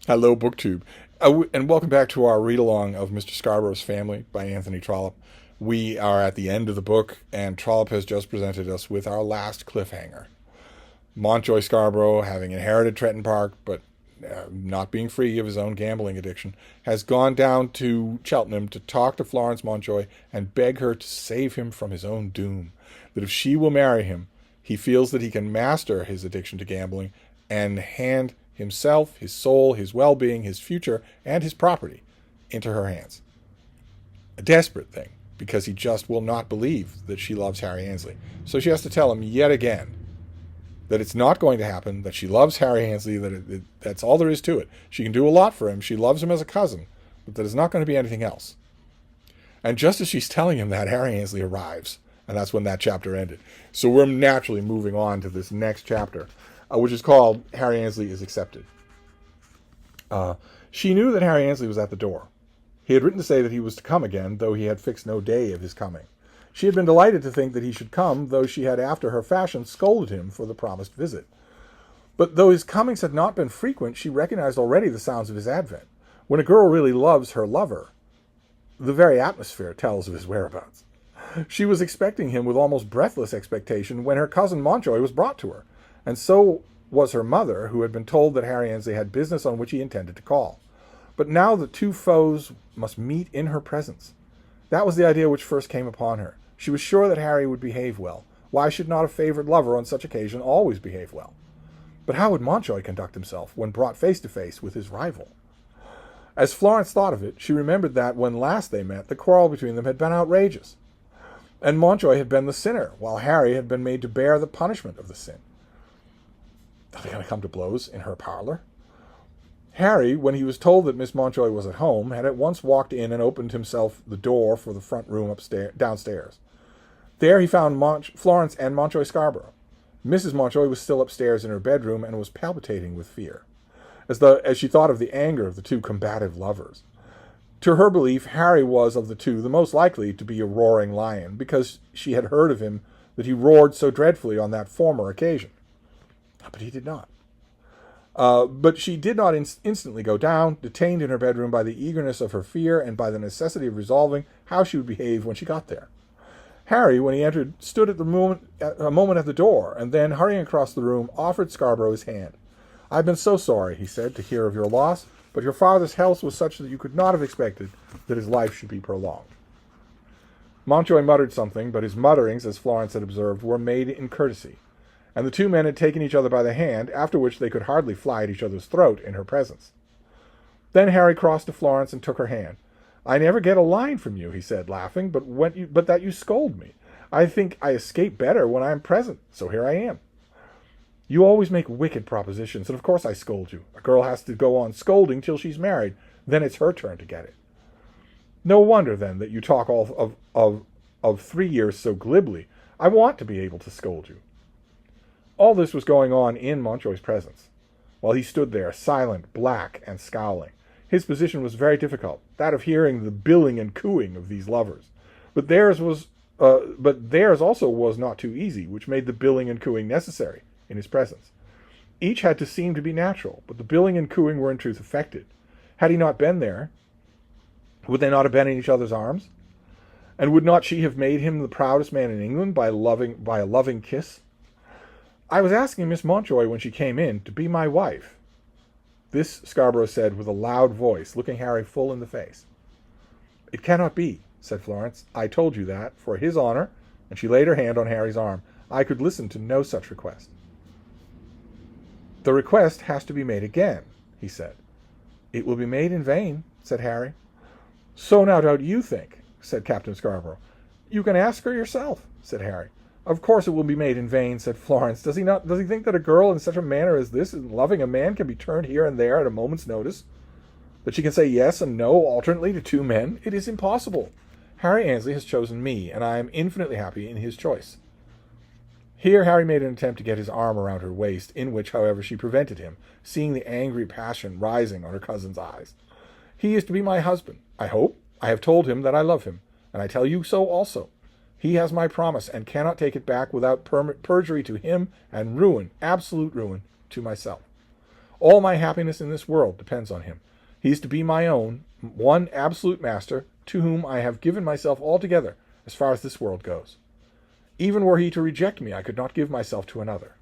Hello, BookTube, and welcome back to our read-along of Mr. Scarborough's Family by Anthony Trollope. We are at the end of the book, and Trollope has just presented us with our last cliffhanger. Montjoy Scarborough, having inherited Tretton Park, but not being free of his own gambling addiction, has gone down to Cheltenham to talk to Florence Montjoy and beg her to save him from his own doom. That if she will marry him, he feels that he can master his addiction to gambling and hand himself, his soul, his well-being, his future, and his property into her hands. A desperate thing, because he just will not believe that she loves Harry Annesley. So she has to tell him yet again that it's not going to happen, that she loves Harry Annesley, that that's all there is to it. She can do a lot for him. She loves him as a cousin, but that it's not going to be anything else. And just as she's telling him that, Harry Annesley arrives, and that's when that chapter ended. So we're naturally moving on to this next chapter, which is called Harry Annesley is Accepted. She knew that Harry Annesley was at the door. He had written to say that he was to come again, though he had fixed no day of his coming. She had been delighted to think that he should come, though she had after her fashion scolded him for the promised visit. But though his comings had not been frequent, she recognized already the sounds of his advent. When a girl really loves her lover, the very atmosphere tells of his whereabouts. She was expecting him with almost breathless expectation when her cousin Montjoy was brought to her, and so was her mother, who had been told that Harry Annesley had business on which he intended to call. But now the two foes must meet in her presence. That was the idea which first came upon her. She was sure that Harry would behave well. Why should not a favored lover on such occasion always behave well? But how would Montjoy conduct himself when brought face to face with his rival? As Florence thought of it, she remembered that when last they met, the quarrel between them had been outrageous, and Montjoy had been the sinner, while Harry had been made to bear the punishment of the sin. Are they going to come to blows in her parlor? Harry, when he was told that Miss Montjoy was at home, had at once walked in and opened himself the door for the front room downstairs. There he found Florence and Montjoy Scarborough. Mrs. Montjoy was still upstairs in her bedroom and was palpitating with fear, as she thought of the anger of the two combative lovers. To her belief, Harry was, of the two, the most likely to be a roaring lion, because she had heard of him that he roared so dreadfully on that former occasion. But he did not. But she did not instantly go down, detained in her bedroom by the eagerness of her fear and by the necessity of resolving how she would behave when she got there. Harry, when he entered, stood a moment at the door, and then, hurrying across the room, offered Scarborough his hand. "I've been so sorry," he said, "to hear of your loss, but your father's health was such that you could not have expected that his life should be prolonged." Montjoy muttered something, but his mutterings, as Florence had observed, were made in courtesy, and the two men had taken each other by the hand, after which they could hardly fly at each other's throat in her presence. Then Harry crossed to Florence and took her hand. "I never get a line from you," he said, laughing, but that you scold me. I think I escape better when I am present, so here I am." "You always make wicked propositions, and of course I scold you. A girl has to go on scolding till she's married. Then it's her turn to get it." "No wonder, then, that you talk all of 3 years so glibly. I want to be able to scold you." All this was going on in Montjoy's presence, while he stood there, silent, black, and scowling. His position was very difficult, that of hearing the billing and cooing of these lovers. But theirs also was not too easy, which made the billing and cooing necessary in his presence. Each had to seem to be natural, but the billing and cooing were in truth affected. Had he not been there, would they not have been in each other's arms? And would not she have made him the proudest man in England by a loving kiss? "I was asking Miss Montjoy when she came in to be my wife." This Scarborough said with a loud voice, looking Harry full in the face. "It cannot be," said Florence. "I told you that, for his honor," and she laid her hand on Harry's arm, "I could listen to no such request." "The request has to be made again," he said. "It will be made in vain," said Harry. "So no doubt you think," said Captain Scarborough. "You can ask her yourself," said Harry. "Of course it will be made in vain," said Florence. Does he think that a girl in such a manner as this, in loving a man, can be turned here and there at a moment's notice? That she can say yes and no alternately to two men? It is impossible. Harry Annesley has chosen me, and I am infinitely happy in his choice." Here Harry made an attempt to get his arm around her waist, in which, however, she prevented him, seeing the angry passion rising on her cousin's eyes. "He is to be my husband, I hope. I have told him that I love him, and I tell you so also. He has my promise, and cannot take it back without perjury to him and ruin, absolute ruin, to myself. All my happiness in this world depends on him. He is to be my own, one absolute master, to whom I have given myself altogether, as far as this world goes. Even were he to reject me, I could not give myself to another."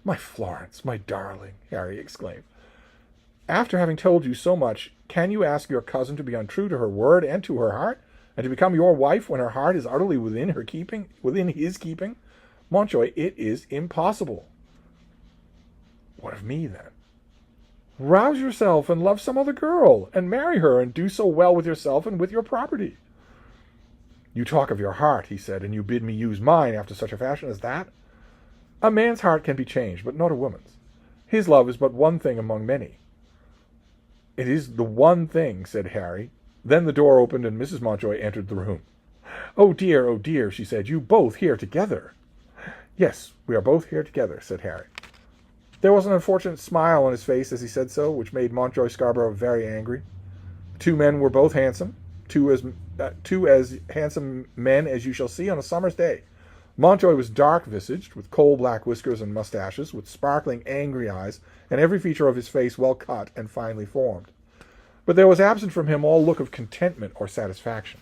"My Florence, my darling," Harry exclaimed. "After having told you so much, can you ask your cousin to be untrue to her word and to her heart, and to become your wife when her heart is utterly within his keeping? Mountjoy, it is impossible." "What of me, then?" "Rouse yourself and love some other girl, and marry her, and do so well with yourself and with your property." "You talk of your heart," he said, "and you bid me use mine after such a fashion as that? A man's heart can be changed, but not a woman's. His love is but one thing among many." "It is the one thing," said Harry. Then the door opened, and Mrs. Mountjoy entered the room. Oh dear, she said, "you both here together?" "Yes, we are both here together," said Harry. There was an unfortunate smile on his face as he said so, which made Mountjoy Scarborough very angry. The two men were both handsome, two as handsome men as you shall see on a summer's day. Mountjoy was dark-visaged, with coal-black whiskers and moustaches, with sparkling, angry eyes, and every feature of his face well cut and finely formed. But there was absent from him all look of contentment or satisfaction.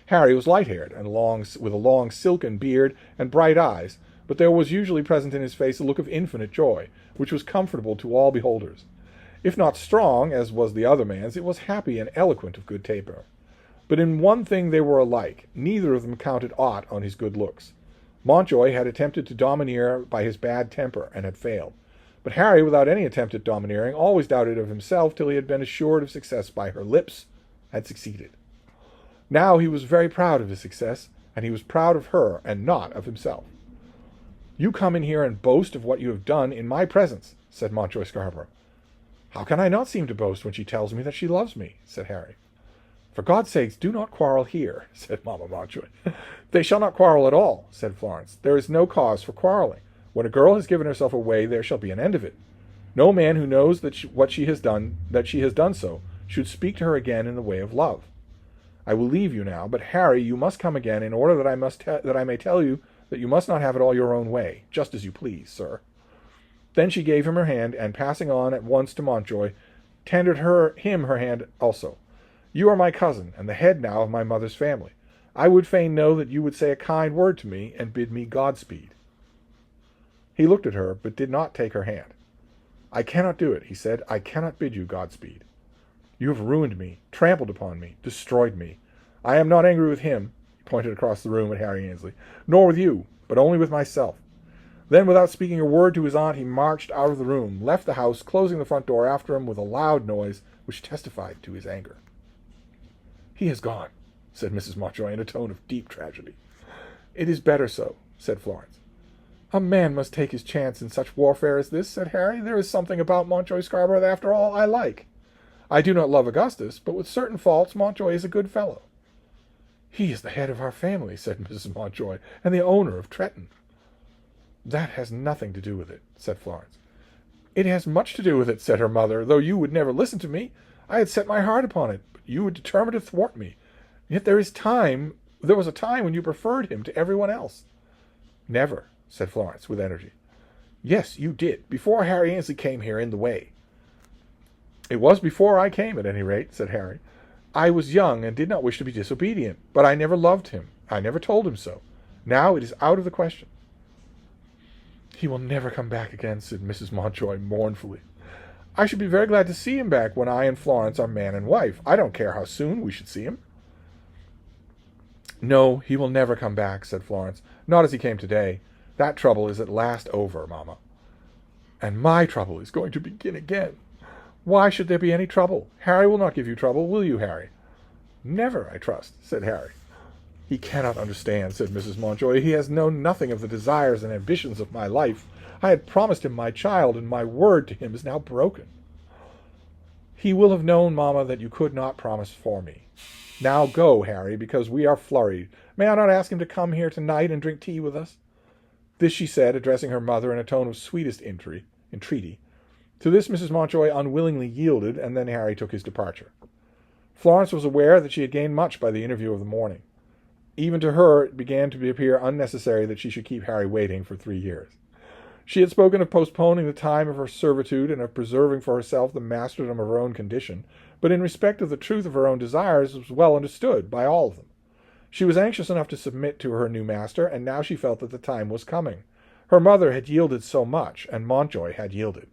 Harry was light-haired, and with a long silken beard and bright eyes, but there was usually present in his face a look of infinite joy, which was comfortable to all beholders. If not strong, as was the other man's, it was happy and eloquent of good temper. But in one thing they were alike. Neither of them counted aught on his good looks. Mountjoy had attempted to domineer by his bad temper, and had failed. But Harry, without any attempt at domineering, always doubted of himself till he had been assured of success by her lips, had succeeded. Now he was very proud of his success, and he was proud of her, and not of himself. "You come in here and boast of what you have done in my presence," said Mountjoy Scarborough. "How can I not seem to boast when she tells me that she loves me?" said Harry. "For God's sakes, do not quarrel here," said Mamma Mountjoy. "They shall not quarrel at all," said Florence. "There is no cause for quarreling. When a girl has given herself away, there shall be an end of it. No man who knows that she has done so, should speak to her again in the way of love. I will leave you now, but Harry, you must come again, in order that I may tell you that you must not have it all your own way, just as you please, sir." Then she gave him her hand, and passing on at once to Mountjoy, tendered him her hand also. "You are my cousin, and the head now of my mother's family. I would fain know that you would say a kind word to me, and bid me Godspeed." He looked at her, but did not take her hand. "I cannot do it," he said. "I cannot bid you Godspeed. You have ruined me, trampled upon me, destroyed me. I am not angry with him," he pointed across the room at Harry Annesley, "nor with you, but only with myself." Then, without speaking a word to his aunt, he marched out of the room, left the house, closing the front door after him with a loud noise which testified to his anger. "He has gone," said Mrs. Mountjoy in a tone of deep tragedy. "It is better so," said Florence. "A man must take his chance in such warfare as this," said Harry. "There is something about Mountjoy Scarborough that, after all, I like. I do not love Augustus, but with certain faults Mountjoy is a good fellow." "He is the head of our family," said Mrs. Mountjoy, "and the owner of Tretton." "That has nothing to do with it," said Florence. "It has much to do with it," said her mother, "though you would never listen to me. I had set my heart upon it, but you were determined to thwart me. Yet there was a time when you preferred him to everyone else." "Never," said Florence, with energy. "Yes, you did, before Harry Annesley came here in the way." "It was before I came, at any rate," said Harry. "I was young, and did not wish to be disobedient, but I never loved him. I never told him so. Now it is out of the question." "He will never come back again," said Mrs. Mountjoy mournfully. "I should be very glad to see him back when I and Florence are man and wife. I don't care how soon we should see him." "No, he will never come back," said Florence. "Not as he came today. That trouble is at last over, Mamma." "And my trouble is going to begin again." "Why should there be any trouble? Harry will not give you trouble, will you, Harry?" "Never, I trust," said Harry. "He cannot understand," said Mrs. Mountjoy. "He has known nothing of the desires and ambitions of my life. I had promised him my child, and my word to him is now broken." "He will have known, Mamma, that you could not promise for me. Now go, Harry, because we are flurried. May I not ask him to come here tonight and drink tea with us?" This she said, addressing her mother in a tone of sweetest entreaty. To this Mrs. Mountjoy unwillingly yielded, and then Harry took his departure. Florence was aware that she had gained much by the interview of the morning. Even to her it began to appear unnecessary that she should keep Harry waiting for 3 years. She had spoken of postponing the time of her servitude and of preserving for herself the masterdom of her own condition, but in respect of the truth of her own desires was well understood by all of them. She was anxious enough to submit to her new master, and now she felt that the time was coming. Her mother had yielded so much, and Mountjoy had yielded.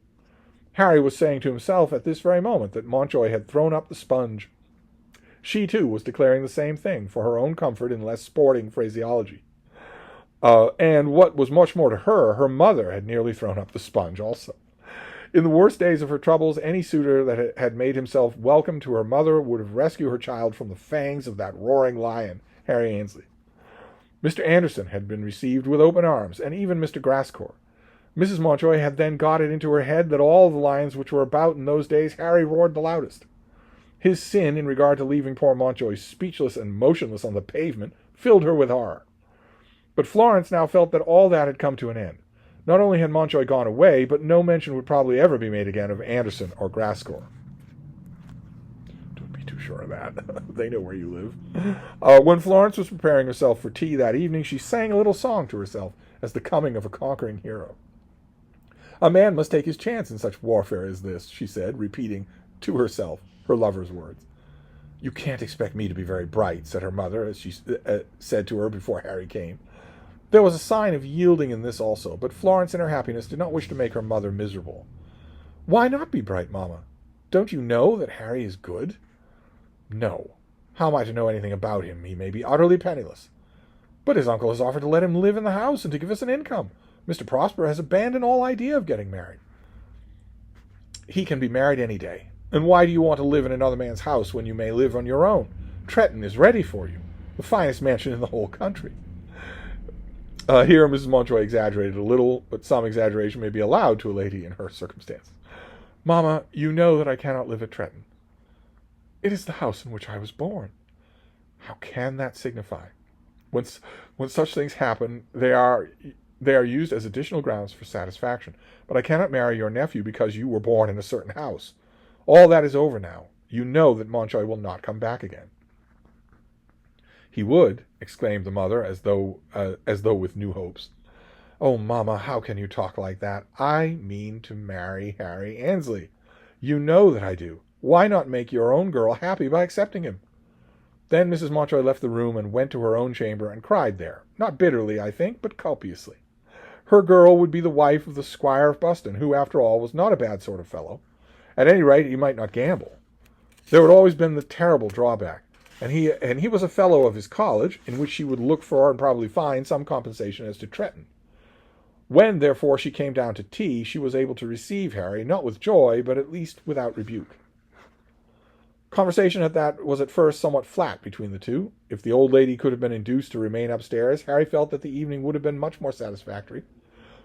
Harry was saying to himself at this very moment that Mountjoy had thrown up the sponge. She, too, was declaring the same thing, for her own comfort in less sporting phraseology. And what was much more to her, her mother had nearly thrown up the sponge also. In the worst days of her troubles, any suitor that had made himself welcome to her mother would have rescued her child from the fangs of that roaring lion, Harry Annesley. Mr. Anderson had been received with open arms, and even Mr. Grascour. Mrs. Mountjoy had then got it into her head that all the lions which were about in those days, Harry roared the loudest. His sin in regard to leaving poor Mountjoy speechless and motionless on the pavement filled her with horror. But Florence now felt that all that had come to an end. Not only had Mountjoy gone away, but no mention would probably ever be made again of Anderson or Grascour. Don't be too sure of that. They know where you live. When Florence was preparing herself for tea that evening, she sang a little song to herself as the coming of a conquering hero. A man must take his chance in such warfare as this, she said, repeating to herself her lover's words. You can't expect me to be very bright, said her mother, as she said to her before Harry came. There was a sign of yielding in this also, but Florence in her happiness did not wish to make her mother miserable. Why not be bright, Mamma? Don't you know that Harry is good? No. How am I to know anything about him? He may be utterly penniless. But his uncle has offered to let him live in the house and to give us an income. Mr. Prosper has abandoned all idea of getting married. He can be married any day. And why do you want to live in another man's house when you may live on your own? Tretton is ready for you, the finest mansion in the whole country. Here Mrs. Mountjoy exaggerated a little, but some exaggeration may be allowed to a lady in her circumstances. Mamma, you know that I cannot live at Tretton. It is the house in which I was born. How can that signify? When such things happen, they are used as additional grounds for satisfaction. But I cannot marry your nephew because you were born in a certain house. All that is over now. You know that Mountjoy will not come back again. He would, exclaimed the mother, as though with new hopes. Oh, Mamma, how can you talk like that? I mean to marry Harry Annesley. You know that I do. Why not make your own girl happy by accepting him? Then Mrs. Mountjoy left the room and went to her own chamber and cried there, not bitterly, I think, but copiously. Her girl would be the wife of the Squire of Buston, who, after all, was not a bad sort of fellow. At any rate, he might not gamble. There had always been the terrible drawback, and he was a fellow of his college, in which she would look for and probably find some compensation as to Tretton. When, therefore, she came down to tea, she was able to receive Harry, not with joy, but at least without rebuke. Conversation was at first somewhat flat between the two. If the old lady could have been induced to remain upstairs, Harry felt that the evening would have been much more satisfactory.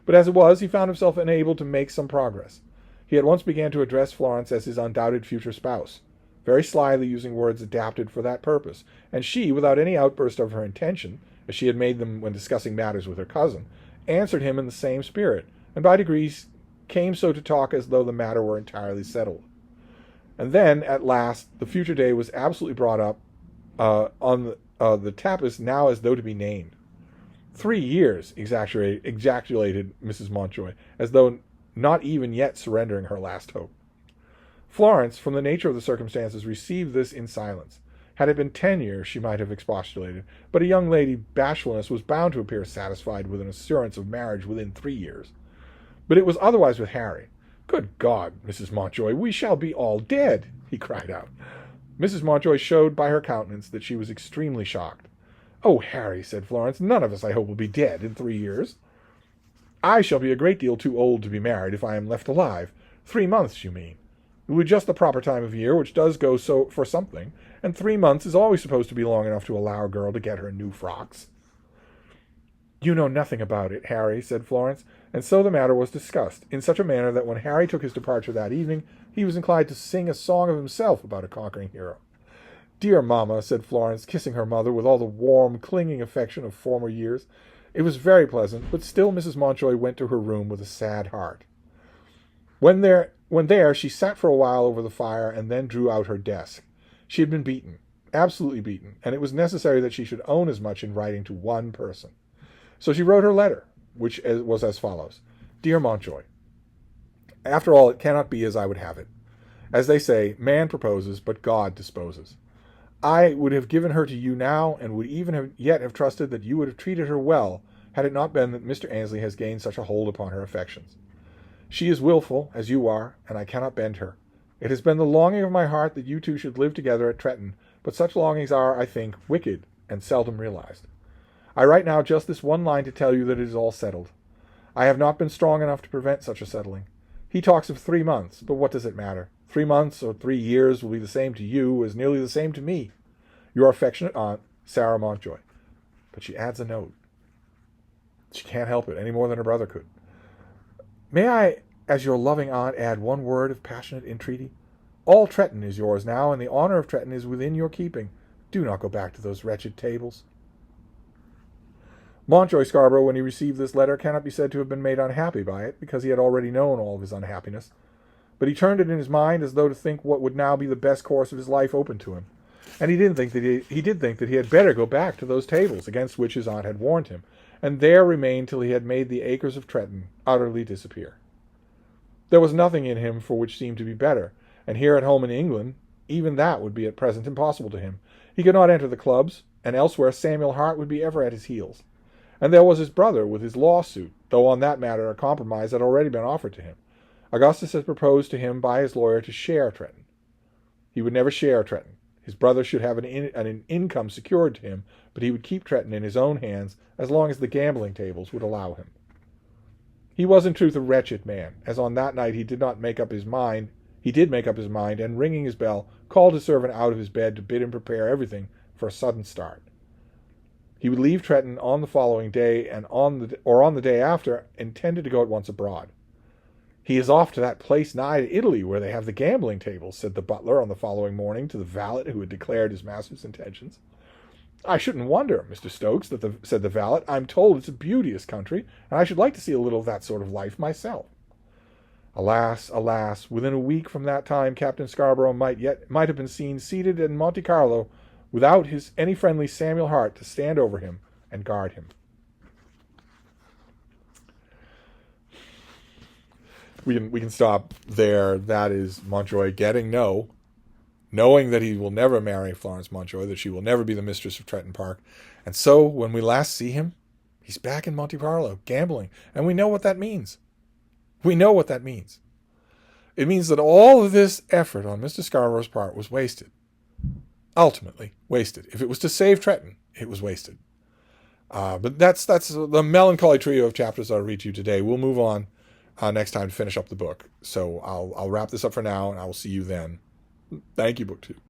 But as it was, he found himself unable to make some progress. He at once began to address Florence as his undoubted future spouse, very slyly using words adapted for that purpose, and she, without any outburst of her intention, as she had made them when discussing matters with her cousin, answered him in the same spirit, and by degrees came so to talk as though the matter were entirely settled. And then, at last, the future day was absolutely brought up on the tapis now as though to be named. 3 years, ejaculated Mrs. Mountjoy, as though not even yet surrendering her last hope. Florence, from the nature of the circumstances, received this in silence. Had it been 10 years, she might have expostulated, but a young lady bashfulness was bound to appear satisfied with an assurance of marriage within 3 years. But it was otherwise with Harry. Good God, Mrs. Mountjoy, we shall be all dead, he cried out. Mrs. Mountjoy showed by her countenance that she was extremely shocked. Oh, Harry, said Florence, none of us, I hope, will be dead in 3 years. I shall be a great deal too old to be married if I am left alive. 3 months, you mean. It will be just the proper time of year, which does go so for something, and 3 months is always supposed to be long enough to allow a girl to get her new frocks. You know nothing about it, Harry, said Florence, and so the matter was discussed, in such a manner that when Harry took his departure that evening, he was inclined to sing a song of himself about a conquering hero. Dear Mamma, said Florence, kissing her mother with all the warm, clinging affection of former years. It was very pleasant, but still Mrs. Mountjoy went to her room with a sad heart. When there, she sat for a while over the fire and then drew out her desk. She had been beaten, absolutely beaten, and it was necessary that she should own as much in writing to one person. So she wrote her letter, which was as follows. Dear Montjoy, after all, it cannot be as I would have it. As they say, man proposes, but God disposes. I would have given her to you now, and would even yet have trusted that you would have treated her well, had it not been that Mr. Annesley has gained such a hold upon her affections. She is wilful, as you are, and I cannot bend her. It has been the longing of my heart that you two should live together at Tretton, but such longings are, I think, wicked, and seldom realized. I write now just this one line to tell you that it is all settled. I have not been strong enough to prevent such a settling. He talks of 3 months, but what does it matter? 3 months or 3 years will be the same to you as nearly the same to me. Your affectionate aunt, Sarah Montjoy. But she adds a note. She can't help it any more than her brother could. May I, as your loving aunt, add one word of passionate entreaty? All Tretton is yours now, and the honor of Tretton is within your keeping. Do not go back to those wretched tables. Montjoy Scarborough, when he received this letter, cannot be said to have been made unhappy by it, because he had already known all of his unhappiness. But he turned it in his mind as though to think what would now be the best course of his life open to him. And he did think that he had better go back to those tables against which his aunt had warned him, and there remain till he had made the acres of Tretton utterly disappear. There was nothing in him for which seemed to be better, and here at home in England, even that would be at present impossible to him. He could not enter the clubs, and elsewhere Samuel Hart would be ever at his heels. And there was his brother with his lawsuit, though on that matter a compromise had already been offered to him. Augustus had proposed to him by his lawyer to share Tretton. He would never share Tretton. His brother should have an income secured to him, but he would keep Tretton in his own hands as long as the gambling tables would allow him. He was in truth a wretched man, as on that night he did make up his mind, and ringing his bell, called his servant out of his bed to bid him prepare everything for a sudden start. He would leave Tretton on the following day, and on the day after, intended to go at once abroad. He is off to that place nigh to Italy where they have the gambling tables, said the butler on the following morning to the valet who had declared his master's intentions. I shouldn't wonder, Mr. Stokes, said the valet. I'm told it's a beauteous country, and I should like to see a little of that sort of life myself. Alas, alas, within a week from that time Captain Scarborough might have been seen seated in Monte Carlo without any friendly Samuel Hart to stand over him and guard him. We can stop there. That is Montjoy getting knowing that he will never marry Florence Montjoy, that she will never be the mistress of Tretton Park. And so when we last see him, he's back in Monte Carlo, gambling. And we know what that means. We know what that means. It means that all of this effort on Mr. Scarborough's part was wasted. Ultimately wasted. If it was to save Tretton, it was wasted. But that's the melancholy trio of chapters I'll read to you today. We'll move on next time to finish up the book. So I'll wrap this up for now, and I will see you then. Thank you, BookTube.